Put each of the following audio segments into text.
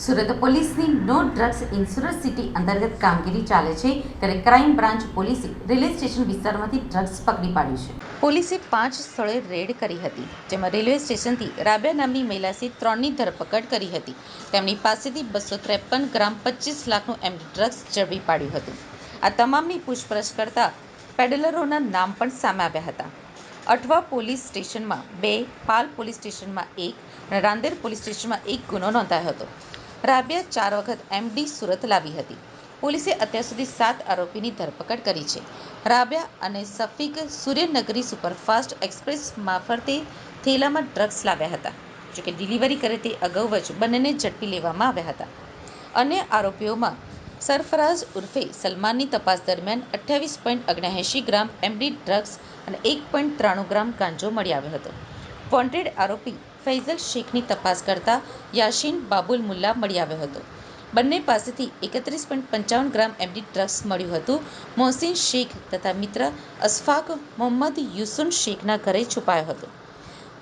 સુરત પોલીસની no drugs in Surat city અંતર્ગત કામગીરી ચાલે છે ત્યારે ક્રાઇમ બ્રાન્ચ પોલીસે રેલવે સ્ટેશન વિસ્તારમાંથી ડ્રગ્સ પકડી પાડ્યું છે। પોલીસે 5 સ્થળે રેડ કરી હતી, જેમાં રેલવે સ્ટેશનથી રાબિયા નામની મહિલા સહિત 3ની ધરપકડ કરી હતી। તેમની પાસેથી 253 ગ્રામ 25 લાખનું એમડી ડ્રગ્સ ઝડપી પાડ્યું હતું। આ તમામની પૂછપરછ કરતા પેડલરોના નામ પણ સામે આવ્યા હતા। અઠવા પોલીસ સ્ટેશનમાં 2, પાલ પોલીસ સ્ટેશનમાં 1 અને રાંદેર પોલીસ સ્ટેશનમાં 1 ગુનો નોંધાયો હતો। રાબિયા 4 વખત એમડી સુરત લાવી હતી। પોલીસે અત્યાર સુધી 7 આરોપીની ધરપકડ કરી છે। રાબિયા અને સફીક સૂર્યનગરી સુપરફાસ્ટ એક્સપ્રેસ મારફતે થેલામાં ડ્રગ્સ લાવ્યા હતા, જોકે ડિલિવરી કરે તે અગાઉ જ બંનેને ઝડપી લેવામાં આવ્યા હતા। અન્ય આરોપીઓમાં સરફરાઝ ઉર્ફે સલમાનની તપાસ દરમિયાન 28.79 ગ્રામ એમડી ડ્રગ્સ અને 1.93 ગ્રામ ગાંજો મળી આવ્યો હતો। વોન્ટેડ આરોપી ફૈઝલ શેખની તપાસ કરતા યાસીન બાબુલ મુલ્લા મળી આવ્યો હતો। બંને પાસેથી 31.55 ગ્રામ એમડી ડ્રગ્સ મળ્યું હતું। મોહસિન શેખ તથા મિત્ર અશફાક મોહમ્મદ યુસુન શેખના ઘરે છુપાયો હતો।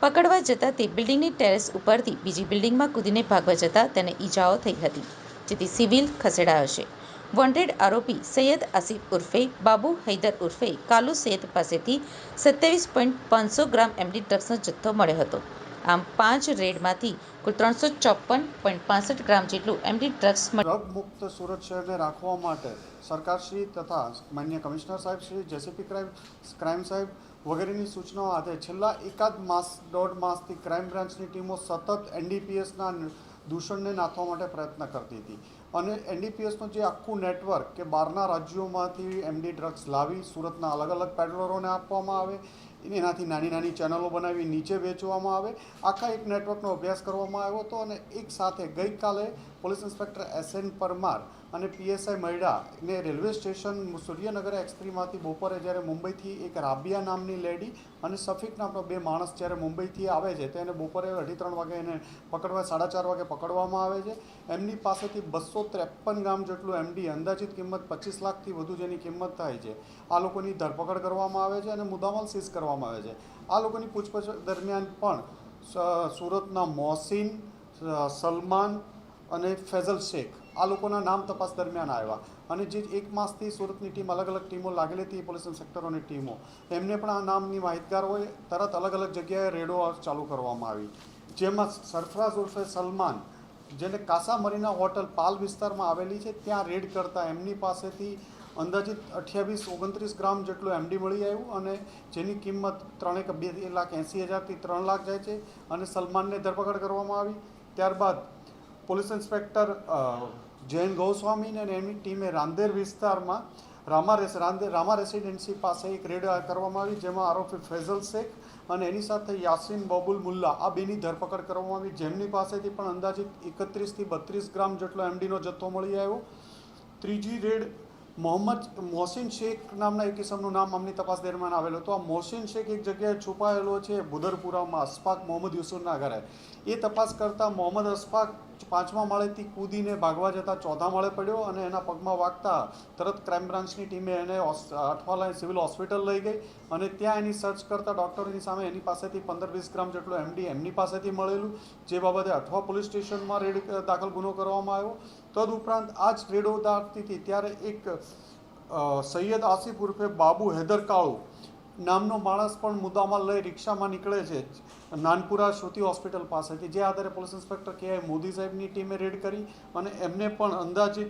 પકડવા જતાં તે બિલ્ડિંગની ટેરેસ ઉપરથી બીજી બિલ્ડિંગમાં કૂદીને ભાગવા જતાં તેને ઈજાઓ થઈ હતી, જેથી સિવિલ ખસેડાયો છે। વોન્ટેડ આરોપી સૈયદ આસિફ ઉર્ફે બાબુ હૈદર ઉર્ફે કાલુ સૈયદ પાસેથી 27.500 ગ્રામ એમડી ડ્રગ્સનો જથ્થો મળ્યો હતો। આમ 5 રેડમાંથી કુલ 354.65 ગ્રામ જેટલું એમડી ડ્રગ્સ ડ્રગ મુક્ત સુરત શહેરને રાખવા માટે સરકારશ્રી તથા માન્ય કમિશનર સાહેબ શ્રી, જેસીપી ક્રાઇમ સાહેબ વગેરેની સૂચનાઓ આધારે છેલ્લા એકાદ માસ 1.5 માસથી ક્રાઇમ બ્રાન્ચની ટીમો સતત એનડીપીએસના દૂષણને નાથવા માટે પ્રયત્ન કરતી હતી અને એનડીપીએસનું જે આખું નેટવર્ક કે બહારના રાજ્યોમાંથી એમડી ડ્રગ્સ લાવી સુરતના અલગ અલગ પેડલરોને આપવામાં આવે, એનાથી નાની નાની ચેનલો બનાવી નીચે વેચવામાં આવે, આખા એક નેટવર્કનો અભ્યાસ કરવામાં આવ્યો હતો। અને એક સાથે ગઈકાલે પોલીસ ઇન્સ્પેક્ટર SN પરમાર અને PSI મૈડાને રેલવે સ્ટેશન સૂર્યનગર એક્સપ્રેસમાંથી બપોરે જ્યારે મુંબઈથી એક રાબિયા નામની લેડી અને સફીક નામનો 2 માણસ જ્યારે મુંબઈથી આવે છે તેને બપોરે 2:30 વાગે એને પકડવા 4:30 વાગે પકડવામાં આવે છે। એમની પાસેથી 253 ગ્રામ જેટલું એમડી અંદાજિત કિંમત 25 લાખથી વધુ જેની કિંમત થાય છે, આ લોકોની ધરપકડ કરવામાં આવે છે અને મુદ્દામાલ સીઝ કરવામાં આવે છે। આ લોકોની પૂછપરછ દરમિયાન પણ સુરતના મોહસિન, સલમાન અને ફૈઝલ શેખ આ લોકોના નામ તપાસ દરમિયાન આવ્યા અને જે 1 માસથી સુરતની ટીમ અલગ અલગ ટીમો લાગેલી હતી, પોલીસ ઇન્સ્પેક્ટરોની ટીમો, એમને પણ આ નામની માહિતગાર હોય તરત અલગ અલગ જગ્યાએ રેડો ચાલુ કરવામાં આવી, જેમાં સરફરાઝ ઉર્ફે સલમાન જેને કાસા મરીના હોટલ પાલ વિસ્તારમાં આવેલી છે ત્યાં રેડ કરતા એમની પાસેથી અંદાજિત 28-29 ગ્રામ જેટલું એમડી મળી આવ્યું અને જેની કિંમત 2,80,000થી 3 લાખ જાય છે અને સલમાનને ધરપકડ કરવામાં આવી। ત્યારબાદ પોલીસ ઇન્સ્પેક્ટર જૈન ગોસ્વામી અને એમની ટીમે રાંદેર વિસ્તારમાં રામા રેસિડેન્સી પાસે એક રેડ કરવામાં આવી, જેમાં આરોપી ફૈઝલ શેખ અને એની સાથે યાસીન બાબુલ મુલ્લા આ બેની ધરપકડ કરવામાં આવી, જેમની પાસેથી પણ અંદાજિત 31થી 32 ગ્રામ જેટલો એમડીનો જથ્થો મળી આવ્યો। ત્રીજી રેડ મોહસિન શેખ નામના એક કિસમનું નામ અમની તપાસ દરમિયાન આવેલો હતો। આ મોહસિન શેખ એક જગ્યાએ છુપાયેલો છે બુદરપુરામાં અશફાક મોહમ્મદ યુસુફના ઘરે। એ તપાસ કરતાં મોહમ્મદ અશફાક 5મા માળેથી કૂદીને ભાગવા જતાં 4થા માળે પડ્યો અને એના પગમાં વાગતા તરત ક્રાઇમ બ્રાન્ચની ટીમે એને અઠવા સિવિલ હોસ્પિટલ લઈ ગઈ અને ત્યાં એની સર્ચ કરતાં ડૉક્ટરોની સામે એની પાસેથી 15-20 ગ્રામ જેટલું એમડી એમની પાસેથી મળેલું, જે બાબતે અઠવા પોલીસ સ્ટેશનમાં રેડ દાખલ ગુનો કરવામાં આવ્યો। તદુપરાંત આ જ રેડો દાખતી હતી ત્યારે એક સૈયદ આસિફ ઉર્ફે બાબુ હૈદર કાળુ નામનો માણસ પણ મુદ્દામાલ લઈ રિક્ષામાં નીકળે છે નાનપુરા શ્રુતિ હોસ્પિટલ પાસેથી, જે આધારે પોલીસ ઇન્સ્પેક્ટર KI મોદી સાહેબની ટીમે રેડ કરી અને એમને પણ અંદાજિત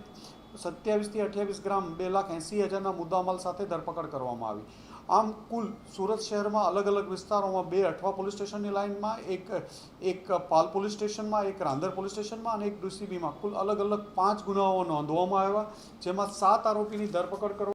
27થી 28 ગ્રામ 2,80,000ના મુદ્દામાલ સાથે ધરપકડ કરવામાં આવી। આમ કુલ સુરત શહેરમાં અલગ અલગ વિસ્તારોમાં 2 અઠવા પોલીસ સ્ટેશનની લાઇનમાં, એક પાલ પોલીસ સ્ટેશનમાં, એક રાંદેર પોલીસ સ્ટેશનમાં અને એક DCBમાં કુલ અલગ અલગ 5 ગુનાઓ નોંધવામાં આવ્યા, જેમાં 7 આરોપીની ધરપકડ કરવામાં